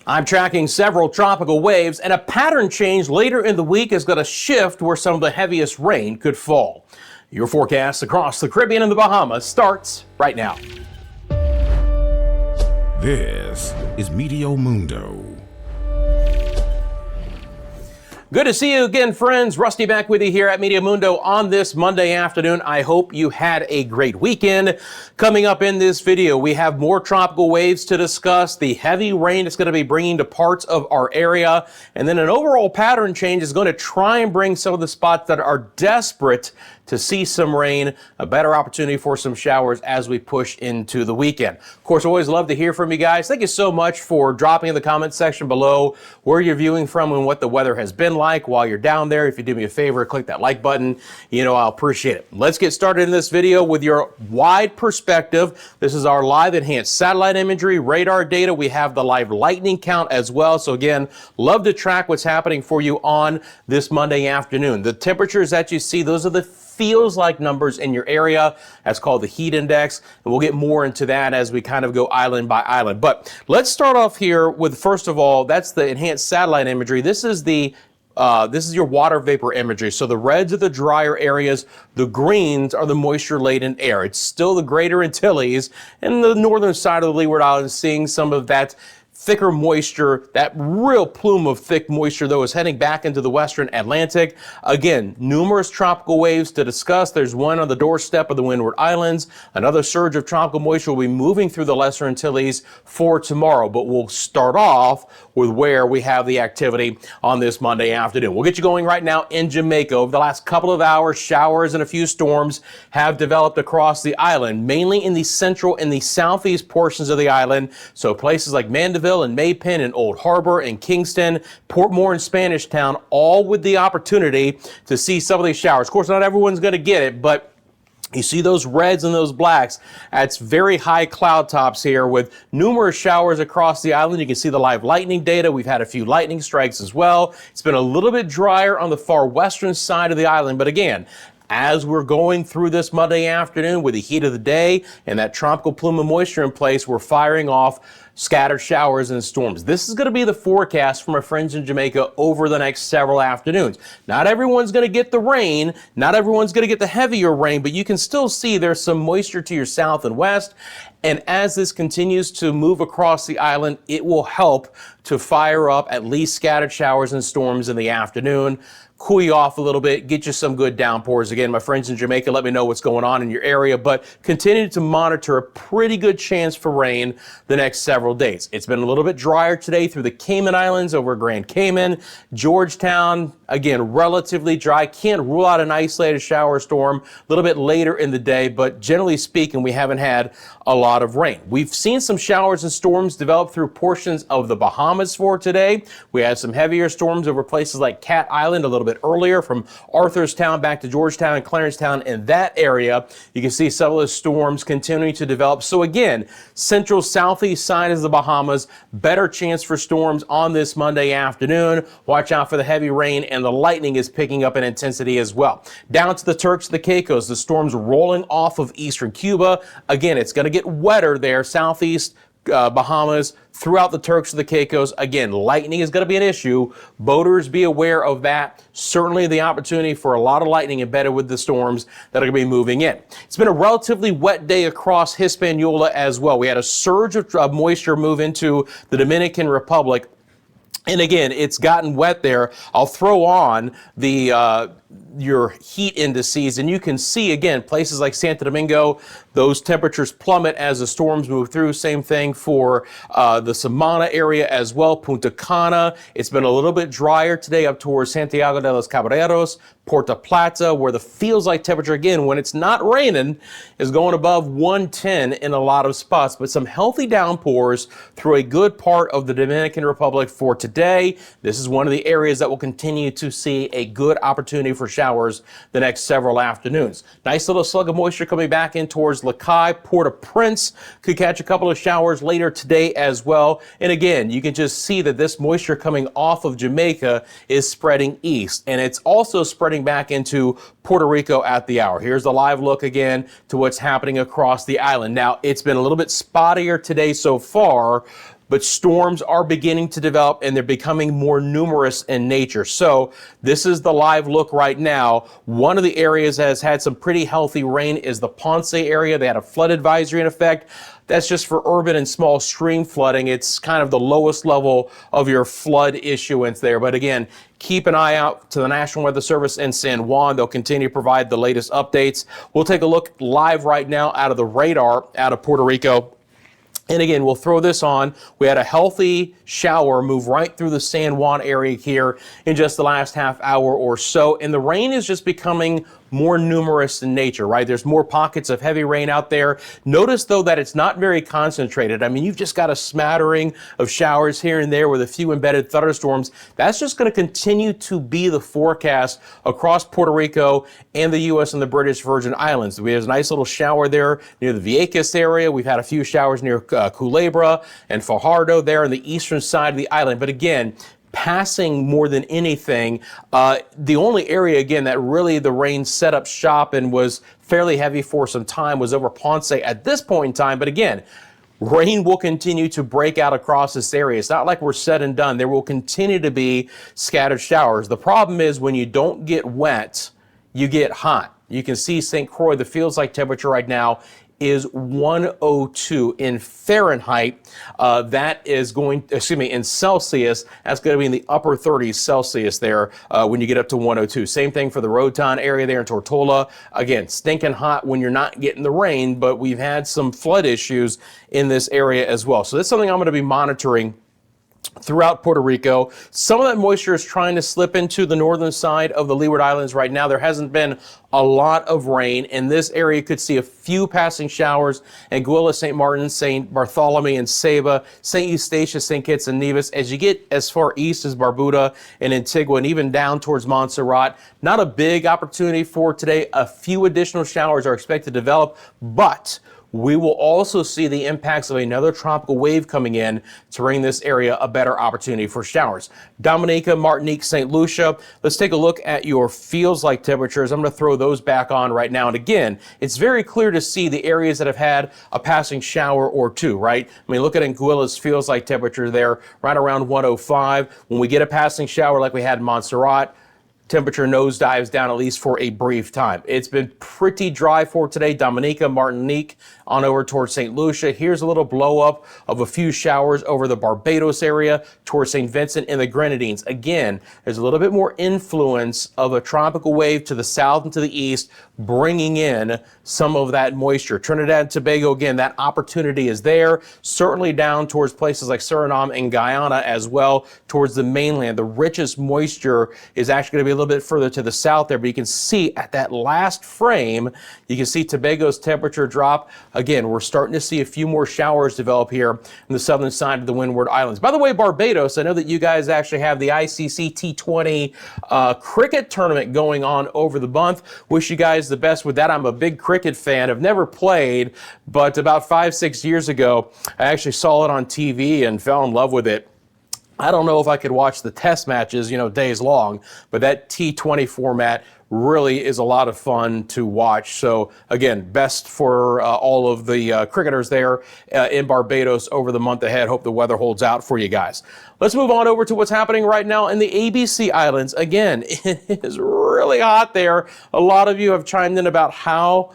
I'm tracking several tropical waves, and a pattern change later in the week is going to shift where some of the heaviest rain could fall. Your forecast across the Caribbean and the Bahamas starts right now. This is Meteo Mundo. Good to see you again, friends. Rusty back with you here at Meteo Mundo on this Monday afternoon. I hope you had a great weekend. Coming up in this video, we have more tropical waves to discuss, the heavy rain it's going to be bringing to parts of our area, and then an overall pattern change is going to try and bring some of the spots that are desperate to see some rain, a better opportunity for some showers as we push into the weekend. Of course, always love to hear from you guys. Thank you so much for dropping in the comment section below where you're viewing from and what the weather has been like while you're down there. If you do me a favor, click that like button. I'll appreciate it. Let's get started in this video with your wide perspective. This is our live enhanced satellite imagery, radar data. We have the live lightning count as well. So again, love to track what's happening for you on this Monday afternoon. The temperatures that you see, those are the feels like numbers in your area. That's called the heat index. And we'll get more into that as we kind of go island by island. But let's start off here with, first of all, that's the enhanced satellite imagery. This is your water vapor imagery. So the reds are the drier areas, the greens are the moisture-laden air. It's still the greater Antilles and the northern side of the Leeward Islands seeing some of that thicker moisture. That real plume of thick moisture, though, is heading back into the western Atlantic. Again, numerous tropical waves to discuss. There's one on the doorstep of the Windward Islands. Another surge of tropical moisture will be moving through the Lesser Antilles for tomorrow. But we'll start off with where we have the activity on this Monday afternoon. We'll get you going right now in Jamaica. Over the last couple of hours, showers and a few storms have developed across the island, mainly in the central and the southeast portions of the island. So places like Mandeville and Maypen and Old Harbor and Kingston, Portmore and Spanish Town, all with the opportunity to see some of these showers. Of course, not everyone's going to get it, but you see those reds and those blacks. That's very high cloud tops here with numerous showers across the island. You can see the live lightning data. We've had a few lightning strikes as well. It's been a little bit drier on the far western side of the island, but again, as we're going through this Monday afternoon with the heat of the day and that tropical plume of moisture in place, we're firing off scattered showers and storms. This is going to be the forecast from our friends in Jamaica over the next several afternoons. Not everyone's going to get the rain. Not everyone's going to get the heavier rain, but you can still see there's some moisture to your south and west. And as this continues to move across the island, it will help to fire up at least scattered showers and storms in the afternoon. Cool you off a little bit, get you some good downpours. Again, my friends in Jamaica, let me know what's going on in your area, but continue to monitor a pretty good chance for rain the next several days. It's been a little bit drier today through the Cayman Islands over Grand Cayman, Georgetown, again, relatively dry. Can't rule out an isolated shower storm a little bit later in the day, but generally speaking, we haven't had a lot of rain. We've seen some showers and storms develop through portions of the Bahamas for today. We had some heavier storms over places like Cat Island a little bit earlier from Arthurstown back to Georgetown and Clarencetown. In that area, you can see some of the storms continuing to develop. So again, central southeast side is the Bahamas. Better chance for storms on this Monday afternoon. Watch out for the heavy rain, and the lightning is picking up in intensity as well. Down to the Turks and the Caicos, the storms rolling off of eastern Cuba. Again, it's going to get wetter there, southeast Bahamas, throughout the Turks and the Caicos. Again, lightning is going to be an issue. Boaters, be aware of that. Certainly the opportunity for a lot of lightning embedded with the storms that are going to be moving in. It's been a relatively wet day across Hispaniola as well. We had a surge of moisture move into the Dominican Republic. And again, it's gotten wet there. I'll throw on the your heat indices, and you can see again places like Santo Domingo, those temperatures plummet as the storms move through. Same thing for the Samana area as well. Punta Cana, it's been a little bit drier today up towards Santiago de los Caballeros, Puerto Plata, where the feels like temperature again when it's not raining is going above 110 in a lot of spots, but some healthy downpours through a good part of the Dominican Republic for today. This is one of the areas that will continue to see a good opportunity for showers the next several afternoons. Nice little slug of moisture coming back in towards Lacaille. Port-au-Prince could catch a couple of showers later today as well. And again, you can just see that this moisture coming off of Jamaica is spreading east, and it's also spreading back into Puerto Rico at the hour. Here's the live look again to what's happening across the island. Now, it's been a little bit spottier today so far, but storms are beginning to develop and they're becoming more numerous in nature. So this is the live look right now. One of the areas that has had some pretty healthy rain is the Ponce area. They had a flood advisory in effect. That's just for urban and small stream flooding. It's kind of the lowest level of your flood issuance there. But again, keep an eye out to the National Weather Service in San Juan. They'll continue to provide the latest updates. We'll take a look live right now out of the radar out of Puerto Rico. And again, we'll throw this on. We had a healthy shower move right through the San Juan area here in just the last half hour or so. And the rain is just becoming more numerous in nature, right? There's more pockets of heavy rain out there. Notice, though, that it's not very concentrated. I mean, you've just got a smattering of showers here and there with a few embedded thunderstorms. That's just going to continue to be the forecast across Puerto Rico and the U.S. and the British Virgin Islands. There's a nice little shower there near the Vieques area. We've had a few showers near Culebra and Fajardo there on the eastern side of the island. But again, passing more than anything, the only area, again, that really the rain set up shop and was fairly heavy for some time was over Ponce at this point in time. But again, rain will continue to break out across this area. It's not like we're said and done. There will continue to be scattered showers. The problem is when you don't get wet, you get hot. You can see St. Croix, the feels like temperature right now is 102 in Fahrenheit. That is going, in Celsius, that's going to be in the upper 30s Celsius there when you get up to 102. Same thing for the Rotan area there in Tortola. Again, stinking hot when you're not getting the rain, but we've had some flood issues in this area as well. So that's something I'm going to be monitoring throughout Puerto Rico. Some of that moisture is trying to slip into the northern side of the Leeward Islands right now. There hasn't been a lot of rain, and this area could see a few passing showers. Anguilla, St. Martin, St. Bartholomew, and Ceiba, St. Eustatius, St. Kitts, and Nevis. As you get as far east as Barbuda and Antigua, and even down towards Montserrat, not a big opportunity for today. A few additional showers are expected to develop, but we will also see the impacts of another tropical wave coming in to bring this area a better opportunity for showers. Dominica, Martinique, St. Lucia. Let's take a look at your feels like temperatures. I'm going to throw those back on right now. And again, it's very clear to see the areas that have had a passing shower or two, right? I mean, look at Anguilla's feels like temperature there, right around 105. When we get a passing shower like we had in Montserrat, temperature nosedives down at least for a brief time. It's been pretty dry for today. Dominica, Martinique, on over towards St. Lucia. Here's a little blow up of a few showers over the Barbados area towards St. Vincent and the Grenadines. Again, there's a little bit more influence of a tropical wave to the south and to the east, bringing in some of that moisture. Trinidad and Tobago, again, that opportunity is there. Certainly down towards places like Suriname and Guyana as well, towards the mainland. The richest moisture is actually going to be a little bit further to the south there, but you can see at that last frame, you can see Tobago's temperature drop. Again, we're starting to see a few more showers develop here on the southern side of the Windward Islands. By the way, Barbados, I know that you guys actually have the ICC T20 cricket tournament going on over the month. Wish you guys the best with that. I'm a big cricket fan. I've never played, but about 5-6 years ago, I actually saw it on TV and fell in love with it. I don't know if I could watch the test matches, days long, but that T20 format really is a lot of fun to watch. So again, best for all of the cricketers there in Barbados over the month ahead. Hope the weather holds out for you guys. Let's move on over to what's happening right now in the ABC Islands. Again, it is really hot there. A lot of you have chimed in about how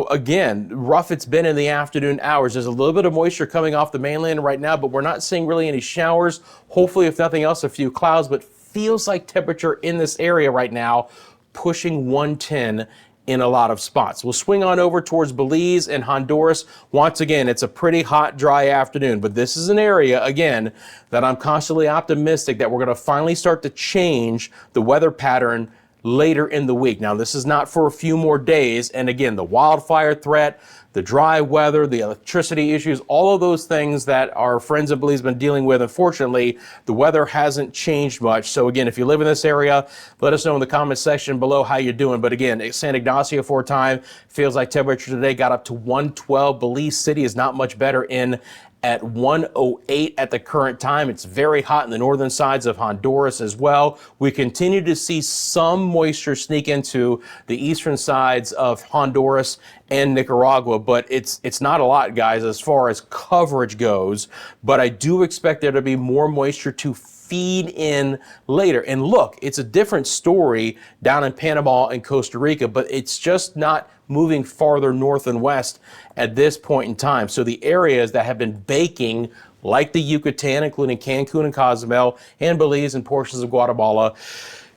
again, rough it's been in the afternoon hours. There's a little bit of moisture coming off the mainland right now, but we're not seeing really any showers. Hopefully, if nothing else, a few clouds, but feels like temperature in this area right now pushing 110 in a lot of spots. We'll swing on over towards Belize and Honduras. Once again, it's a pretty hot, dry afternoon, but this is an area, again, that I'm constantly optimistic that we're going to finally start to change the weather pattern later in the week. Now, this is not for a few more days. And again, the wildfire threat, the dry weather, the electricity issues, all of those things that our friends in Belize have been dealing with. Unfortunately, the weather hasn't changed much. So again, if you live in this area, let us know in the comment section below how you're doing. But again, San Ignacio for a time, feels like temperature today got up to 112. Belize City is not much better in at 108 at the current time. It's very hot in the northern sides of Honduras as well. We continue to see some moisture sneak into the eastern sides of Honduras and Nicaragua, but it's not a lot, guys, as far as coverage goes. But I do expect there to be more moisture to feed in later. And look, it's a different story down in Panama and Costa Rica, but it's just not moving farther north and west at this point in time. So the areas that have been baking, like the Yucatan, including Cancun and Cozumel, and Belize and portions of Guatemala,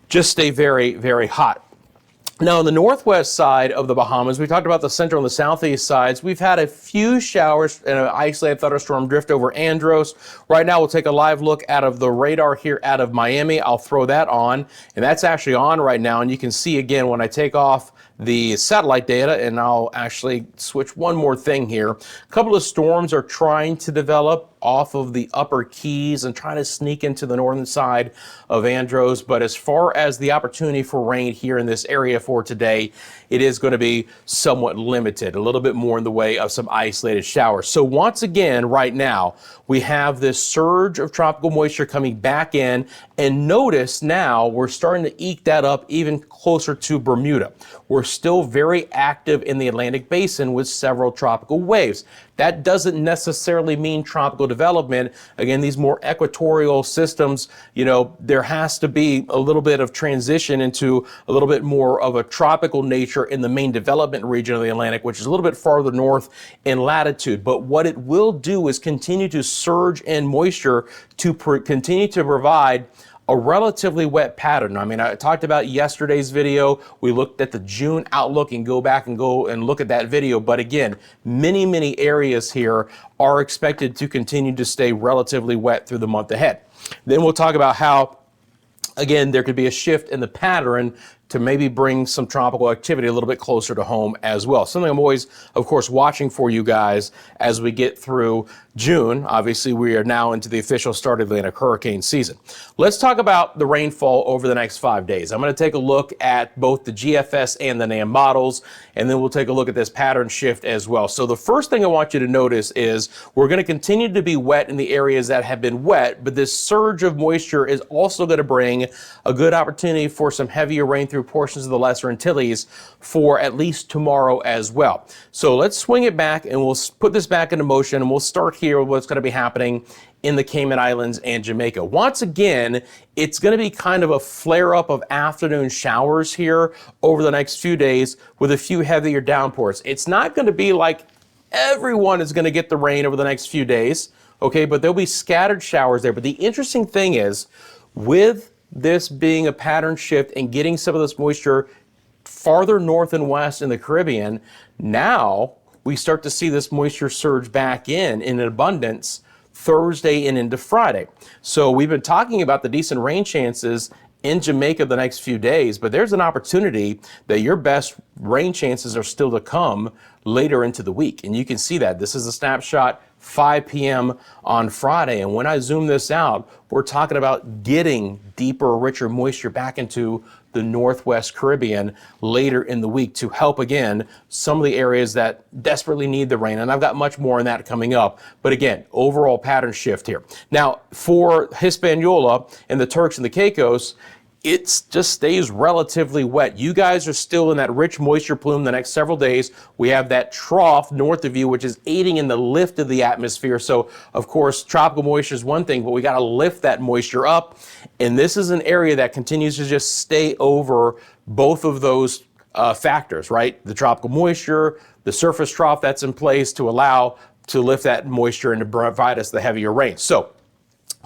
just stay very, very hot. Now, on the northwest side of the Bahamas, we talked about the central and the southeast sides. We've had a few showers and an isolated thunderstorm drift over Andros. Right now, we'll take a live look out of the radar here out of Miami. I'll throw that on, and that's actually on right now. And you can see again when I take off the satellite data, and I'll actually switch one more thing here. A couple of storms are trying to develop off of the upper Keys and trying to sneak into the northern side of Andros. But as far as the opportunity for rain here in this area for today, it is going to be somewhat limited, a little bit more in the way of some isolated showers. So once again, right now, we have this surge of tropical moisture coming back in, and notice now we're starting to eke that up even closer to Bermuda. We're still very active in the Atlantic Basin with several tropical waves. That doesn't necessarily mean tropical development. Again, these more equatorial systems, there has to be a little bit of transition into a little bit more of a tropical nature in the main development region of the Atlantic, which is a little bit farther north in latitude. But what it will do is continue to surge in moisture to continue to provide a relatively wet pattern. I mean, I talked about yesterday's video. We looked at the June outlook, and go back and look at that video. But again, many areas here are expected to continue to stay relatively wet through the month ahead. Then we'll talk about how, again, there could be a shift in the pattern to maybe bring some tropical activity a little bit closer to home as well. Something I'm always, of course, watching for you guys as we get through June. Obviously, we are now into the official start of the Atlantic hurricane season. Let's talk about the rainfall over the next 5 days. I'm going to take a look at both the GFS and the NAM models, and then we'll take a look at this pattern shift as well. So the first thing I want you to notice is we're going to continue to be wet in the areas that have been wet, but this surge of moisture is also going to bring a good opportunity for some heavier rain through portions of the Lesser Antilles for at least tomorrow as well. So let's swing it back, and we'll put this back into motion, and we'll start here with what's going to be happening in the Cayman Islands and Jamaica. Once again, it's going to be kind of a flare-up of afternoon showers here over the next few days with a few heavier downpours. It's not going to be like everyone is going to get the rain over the next few days, okay, but there'll be scattered showers there. But the interesting thing is, with this being a pattern shift and getting some of this moisture farther north and west in the Caribbean, now we start to see this moisture surge back in abundance Thursday and into Friday. So we've been talking about the decent rain chances in Jamaica the next few days, but there's an opportunity that your best rain chances are still to come later into the week. And you can see that. This is a snapshot 5 p.m. on Friday. And when I zoom this out, we're talking about getting deeper, richer moisture back into the Northwest Caribbean later in the week to help, again, some of the areas that desperately need the rain. And I've got much more on that coming up. But again, overall pattern shift here. Now, for Hispaniola and the Turks and the Caicos, it just stays relatively wet. You guys are still in that rich moisture plume the next several days. We have that trough north of you, which is aiding in the lift of the atmosphere. So, of course, tropical moisture is one thing, but we got to lift that moisture up. And this is an area that continues to just stay over both of those factors, right? The tropical moisture, the surface trough that's in place to allow to lift that moisture and to provide us the heavier rain. So,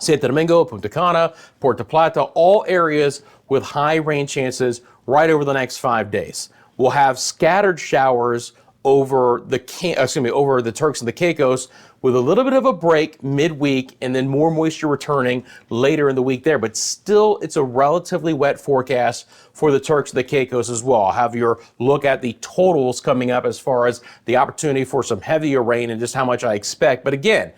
Santo Domingo, Punta Cana, Puerto Plata, all areas with high rain chances right over the next 5 days. We'll have scattered showers over the Turks and the Caicos with a little bit of a break midweek and then more moisture returning later in the week there. But still, it's a relatively wet forecast for the Turks and the Caicos as well. I'll have your look at the totals coming up as far as the opportunity for some heavier rain and just how much I expect. But again,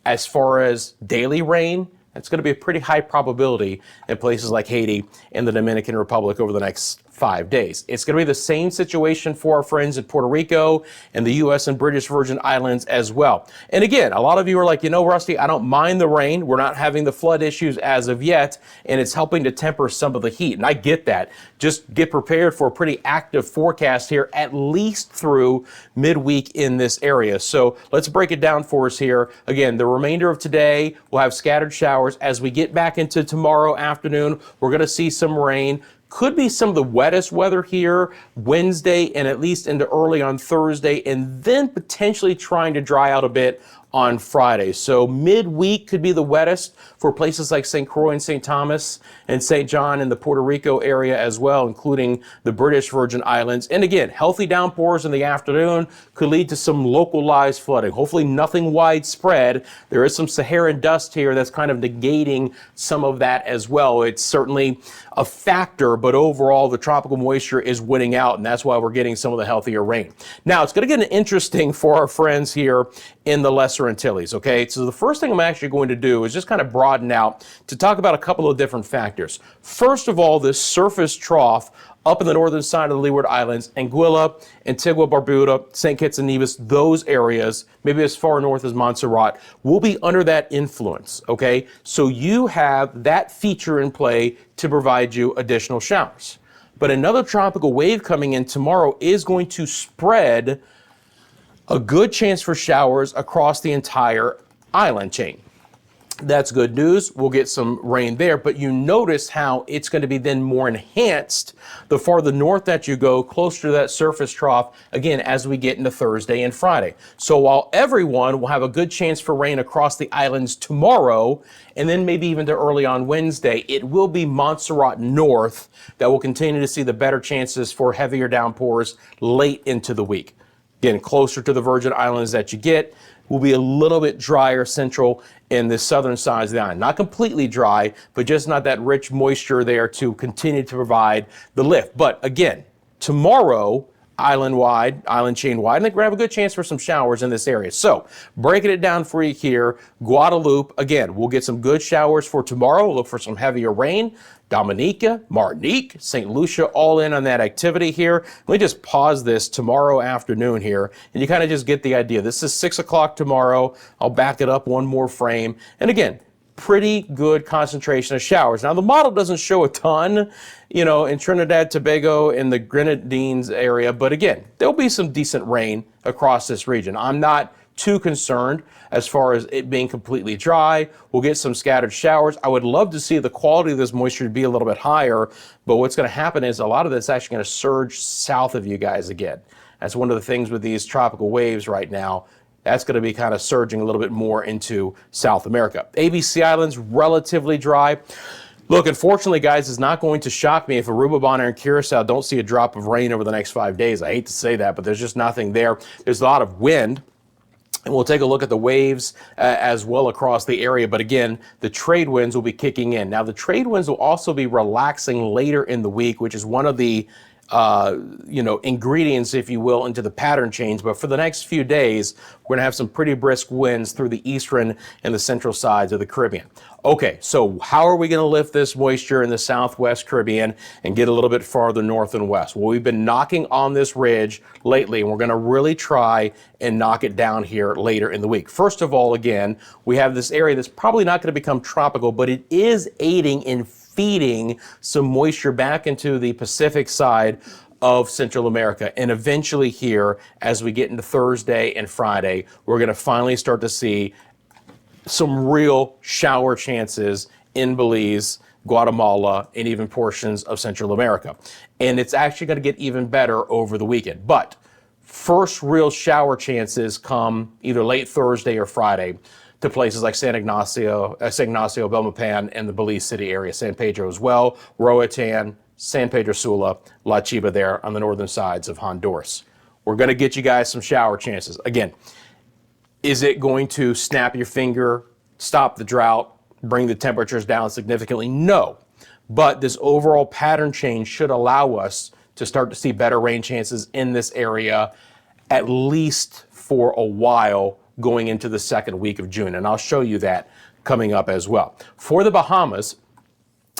as far as daily rain, it's going to be a pretty high probability in places like Haiti and the Dominican Republic over the next 5 days. It's going to be the same situation for our friends in Puerto Rico and the U.S. and British Virgin Islands as well. And again, a lot of you are like, you know, Rusty, I don't mind the rain. We're not having the flood issues as of yet, and it's helping to temper some of the heat. And I get that. Just get prepared for a pretty active forecast here, at least through midweek in this area. So let's break it down for us here. Again, the remainder of today, we'll have scattered showers. As we get back into tomorrow afternoon, we're going to see some rain. Could be some of the wettest weather here Wednesday and at least into early on Thursday, and then potentially trying to dry out a bit on Friday. So midweek could be the wettest for places like St. Croix and St. Thomas and St. John in the Puerto Rico area as well, including the British Virgin Islands. And again, healthy downpours in the afternoon could lead to some localized flooding. Hopefully nothing widespread. There is some Saharan dust here that's kind of negating some of that as well. It's certainly a factor, but overall the tropical moisture is winning out, and that's why we're getting some of the healthier rain. Now it's going to get interesting for our friends here in the Lesser Antilles, okay? So the first thing I'm actually going to do is just kind of broaden out to talk about a couple of different factors. First of all, this surface trough up in the northern side of the Leeward Islands, Anguilla, Antigua, Barbuda, St. Kitts and Nevis, those areas, maybe as far north as Montserrat, will be under that influence, okay? So you have that feature in play to provide you additional showers. But another tropical wave coming in tomorrow is going to spread a good chance for showers across the entire island chain. That's good news. We'll get some rain there, but you notice how it's going to be then more enhanced the farther north that you go, closer to that surface trough, again, as we get into Thursday and Friday. So while everyone will have a good chance for rain across the islands tomorrow, and then maybe even to early on Wednesday, it will be Montserrat north that will continue to see the better chances for heavier downpours late into the week. Again, closer to the Virgin Islands that you get, will be a little bit drier central in the southern sides of the island. Not completely dry, but just not that rich moisture there to continue to provide the lift. But again, tomorrow, island-wide, island chain-wide, I think we're going to have a good chance for some showers in this area. So, breaking it down for you here, Guadeloupe, again, we'll get some good showers for tomorrow. Look for some heavier rain. Dominica, Martinique, St. Lucia, all in on that activity here. Let me just pause this tomorrow afternoon here, and you kind of just get the idea. This is 6 o'clock tomorrow. I'll back it up one more frame. And again, pretty good concentration of showers. Now, the model doesn't show a ton, you know, in Trinidad, Tobago, in the Grenadines area, but again, there'll be some decent rain across this region. I'm not too concerned as far as it being completely dry. We'll get some scattered showers. I would love to see the quality of this moisture be a little bit higher, but what's going to happen is a lot of this is actually going to surge south of you guys again. That's one of the things with these tropical waves right now. That's going to be kind of surging a little bit more into South America. ABC Islands, relatively dry. Look, unfortunately, guys, it's not going to shock me if Aruba, Bonaire, and Curacao don't see a drop of rain over the next 5 days. I hate to say that, but there's just nothing there. There's a lot of wind. And we'll take a look at the waves as well across the area. But again, the trade winds will be kicking in. Now, the trade winds will also be relaxing later in the week, which is one of the ingredients, if you will, into the pattern change. But for the next few days, we're going to have some pretty brisk winds through the eastern and the central sides of the Caribbean. Okay, so how are we going to lift this moisture in the southwest Caribbean and get a little bit farther north and west? Well, we've been knocking on this ridge lately, and we're going to really try and knock it down here later in the week. First of all, again, we have this area that's probably not going to become tropical, but it is aiding in feeding some moisture back into the Pacific side of Central America. And eventually here, as we get into Thursday and Friday, we're going to finally start to see some real shower chances in Belize, Guatemala, and even portions of Central America. And it's actually going to get even better over the weekend. But first real shower chances come either late Thursday or Friday to places like San Ignacio, Belmopan, and the Belize City area, San Pedro as well, Roatan, San Pedro Sula, La Chiva there on the northern sides of Honduras. We're going to get you guys some shower chances. Again, is it going to snap your finger, stop the drought, bring the temperatures down significantly? No. But this overall pattern change should allow us to start to see better rain chances in this area, at least for a while, going into the second week of June. And I'll show you that coming up as well. For the Bahamas,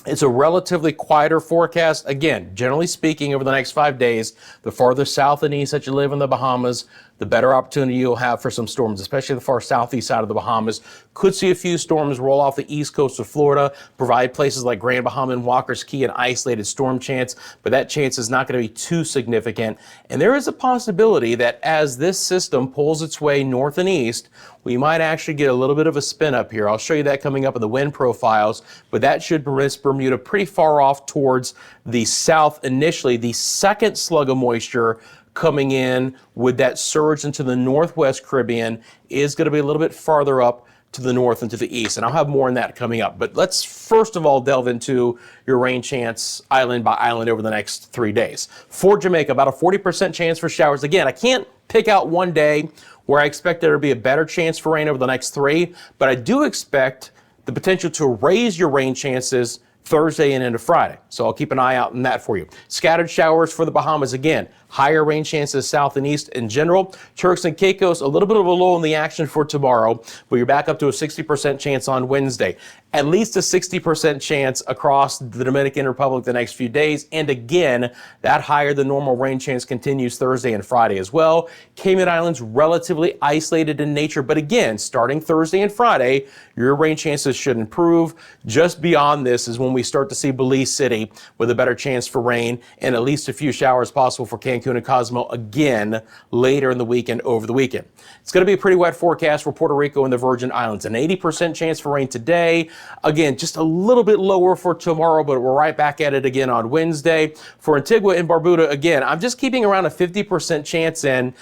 It's a relatively quieter forecast. Again, generally speaking, over the next 5 days, the farther south and east that you live in the Bahamas, the better opportunity you'll have for some storms, especially the far southeast side of the Bahamas. Could see a few storms roll off the east coast of Florida, provide places like Grand Bahama and Walker's Key an isolated storm chance, but that chance is not going to be too significant. And there is a possibility that as this system pulls its way north and east, we might actually get a little bit of a spin up here. I'll show you that coming up in the wind profiles, but that should risk Bermuda pretty far off towards the south initially. The second slug of moisture coming in with that surge into the northwest Caribbean is going to be a little bit farther up to the north and to the east, and I'll have more on that coming up. But let's first of all delve into your rain chance island by island over the next 3 days. For Jamaica, about a 40% chance for showers. Again, I can't pick out one day where I expect there to be a better chance for rain over the next 3, but I do expect the potential to raise your rain chances Thursday and into Friday. So I'll keep an eye out on that for you. Scattered showers for the Bahamas. Again, higher rain chances south and east in general. Turks and Caicos, a little bit of a lull in the action for tomorrow, but you're back up to a 60% chance on Wednesday. At least a 60% chance across the Dominican Republic the next few days. And again, that higher than normal rain chance continues Thursday and Friday as well. Cayman Islands, relatively isolated in nature, but again, starting Thursday and Friday, your rain chances should improve. Just beyond this is when we start to see Belize City with a better chance for rain and at least a few showers possible for Cancun and Cozumel again later in the weekend over the weekend. It's going to be a pretty wet forecast for Puerto Rico and the Virgin Islands. An 80% chance for rain today. Again, just a little bit lower for tomorrow, but we're right back at it again on Wednesday. For Antigua and Barbuda, again, I'm just keeping around a 50% chance in.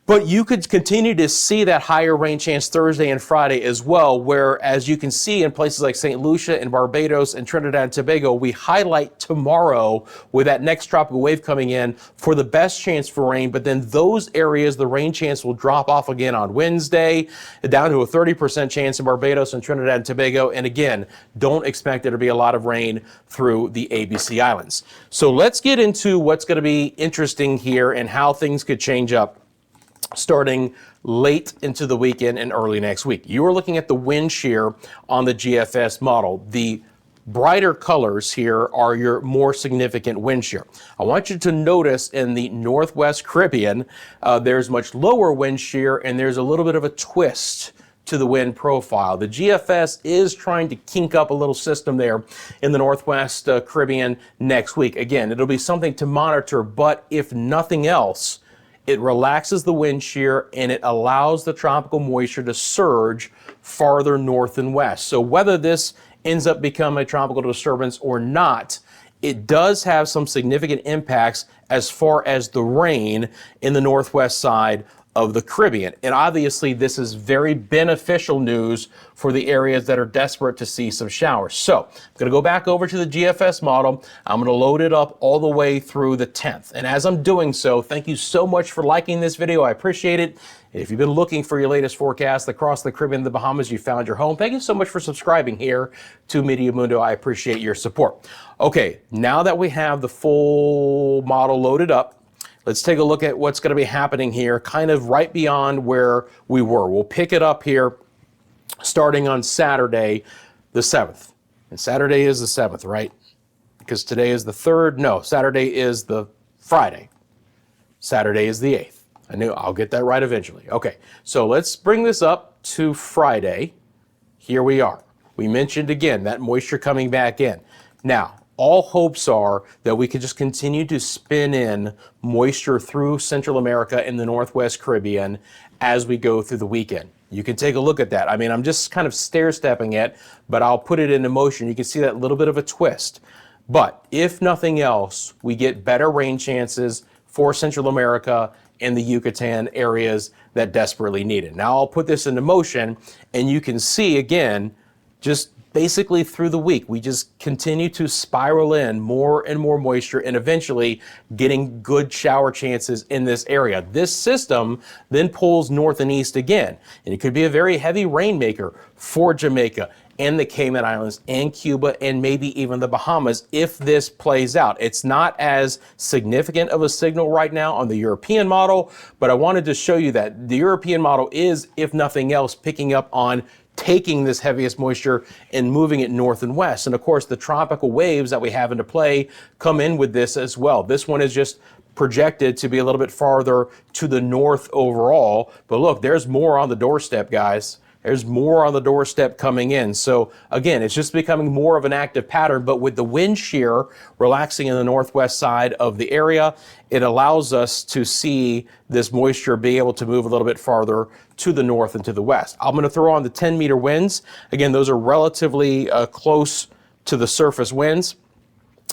But you could continue to see that higher rain chance Thursday and Friday as well, where, as you can see in places like St. Lucia and Barbados and Trinidad and Tobago, we highlight tomorrow with that next tropical wave coming in for the best chance for rain. But then those areas, the rain chance will drop off again on Wednesday, down to a 30% chance in Barbados and Trinidad and Tobago. And again, don't expect there to be a lot of rain through the ABC Islands. So let's get into what's going to be interesting here and how things could change up starting late into the weekend and early next week. You are looking at the wind shear on the GFS model. The brighter colors here are your more significant wind shear. I want you to notice in the Northwest Caribbean, there's much lower wind shear and there's a little bit of a twist to the wind profile. The GFS is trying to kink up a little system there in the Northwest Caribbean next week. Again, it'll be something to monitor, but if nothing else, it relaxes the wind shear and it allows the tropical moisture to surge farther north and west. So whether this ends up becoming a tropical disturbance or not, it does have some significant impacts as far as the rain in the northwest side of the Caribbean. And obviously this is very beneficial news for the areas that are desperate to see some showers. So I'm going to go back over to the GFS model. I'm going to load it up all the way through the 10th. And as I'm doing so, thank you so much for liking this video. I appreciate it. If you've been looking for your latest forecast across the Caribbean and the Bahamas, you found your home. Thank you so much for subscribing here to Meteo Mundo. I appreciate your support. Okay, now that we have the full model loaded up, let's take a look at what's going to be happening here, kind of right beyond where we were. We'll pick it up here starting on Saturday, the 7th. And Saturday is the 7th, right? Because today is the 3rd. No, Saturday is the Friday. Saturday is the 8th. I knew I'll get that right eventually. Okay, so let's bring this up to Friday. Here we are. We mentioned again that moisture coming back in. Now, all hopes are that we could just continue to spin in moisture through Central America and the Northwest Caribbean as we go through the weekend. You can take a look at that. I mean, I'm just kind of stair-stepping it, but I'll put it into motion. You can see that little bit of a twist. But if nothing else, we get better rain chances for Central America and the Yucatan areas that desperately need it. Now I'll put this into motion and you can see again, just basically through the week, we just continue to spiral in more and more moisture and eventually getting good shower chances in this area. This system then pulls north and east again, and it could be a very heavy rainmaker for Jamaica and the Cayman Islands and Cuba and maybe even the Bahamas if this plays out. It's not as significant of a signal right now on the European model, but I wanted to show you that the European model is, if nothing else, picking up on taking this heaviest moisture and moving it north and west. And of course, the tropical waves that we have into play come in with this as well. This one is just projected to be a little bit farther to the north overall. But look, there's more on the doorstep, guys. There's more on the doorstep coming in. So again, it's just becoming more of an active pattern, but with the wind shear relaxing in the northwest side of the area, it allows us to see this moisture be able to move a little bit farther to the north and to the west. I'm going to throw on the 10-meter winds. Again, those are relatively close to the surface winds.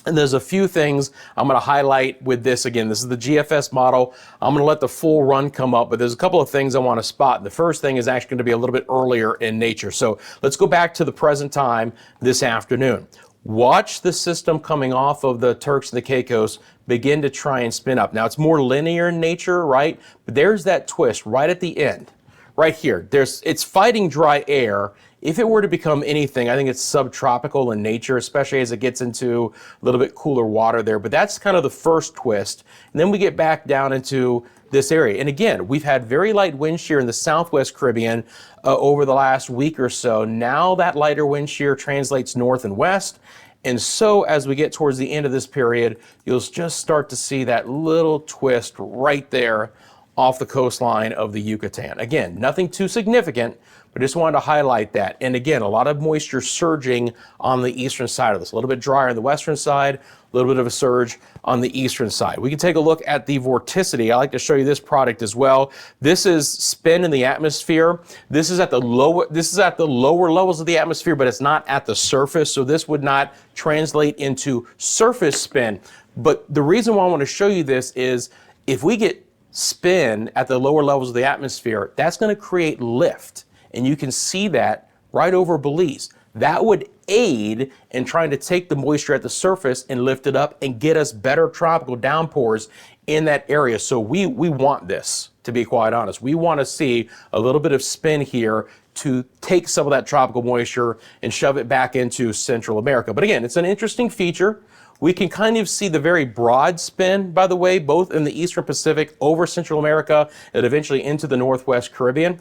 And there's a few things I'm going to highlight with this. Again, this is the GFS model. I'm going to let the full run come up, but there's a couple of things I want to spot. The first thing is actually going to be a little bit earlier in nature. So let's go back to the present time this afternoon. Watch the system coming off of the Turks and the Caicos begin to try and spin up. Now, it's more linear in nature, right? But there's that twist right at the end. Right here, it's fighting dry air. If it were to become anything, I think it's subtropical in nature, especially as it gets into a little bit cooler water there. But that's kind of the first twist. And then we get back down into this area. And again, we've had very light wind shear in the Southwest Caribbean over the last week or so. Now that lighter wind shear translates north and west. And so as we get towards the end of this period, you'll just start to see that little twist right there off the coastline of the Yucatan. Again, nothing too significant, but just wanted to highlight that. And again, a lot of moisture surging on the eastern side of this. A little bit drier on the western side, a little bit of a surge on the eastern side. We can take a look at the vorticity. I like to show you this product as well. This is spin in the atmosphere. This is at the lower levels of the atmosphere, but it's not at the surface. So this would not translate into surface spin. But the reason why I want to show you this is if we get spin at the lower levels of the atmosphere, that's going to create lift. And you can see that right over Belize. That would aid in trying to take the moisture at the surface and lift it up and get us better tropical downpours in that area. So we want this, to be quite honest. We want to see a little bit of spin here to take some of that tropical moisture and shove it back into Central America. But again, it's an interesting feature. We can kind of see the very broad spin, by the way, both in the Eastern Pacific over Central America and eventually into the Northwest Caribbean.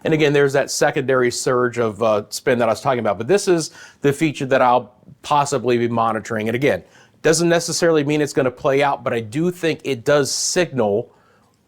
And again, there's that secondary surge of spin that I was talking about. But this is the feature that I'll possibly be monitoring. And again, doesn't necessarily mean it's going to play out, but I do think it does signal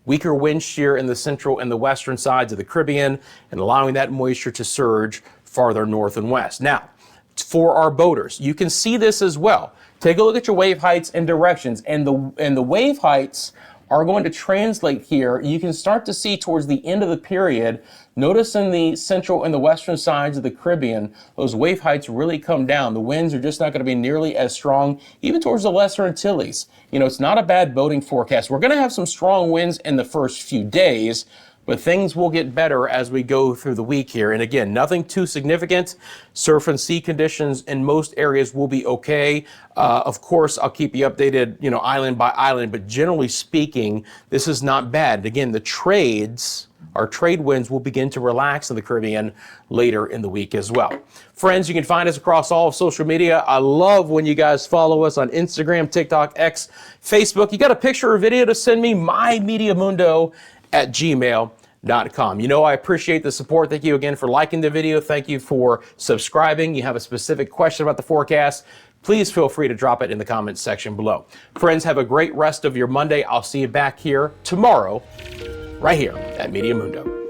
weaker wind shear in the central and the western sides of the Caribbean and allowing that moisture to surge farther north and west. Now, for our boaters, you can see this as well. Take a look at your wave heights and directions, and the wave heights are going to translate here. You can start to see towards the end of the period, notice in the central and the western sides of the Caribbean, those wave heights really come down. The winds are just not going to be nearly as strong, even towards the Lesser Antilles. You know, it's not a bad boating forecast. We're going to have some strong winds in the first few days, but things will get better as we go through the week here. And again, nothing too significant. Surf and sea conditions in most areas will be okay. Of course, I'll keep you updated, you know, island by island, but generally speaking, this is not bad. And again, our trade winds will begin to relax in the Caribbean later in the week as well. Friends, you can find us across all of social media. I love when you guys follow us on Instagram, TikTok, X, Facebook. You got a picture or video to send me, mymeteomundo@gmail.com. You know, I appreciate the support. Thank you again for liking the video. Thank you for subscribing. You have a specific question about the forecast, please feel free to drop it in the comments section below. Friends, have a great rest of your Monday. I'll see you back here tomorrow, right here at Meteo Mundo.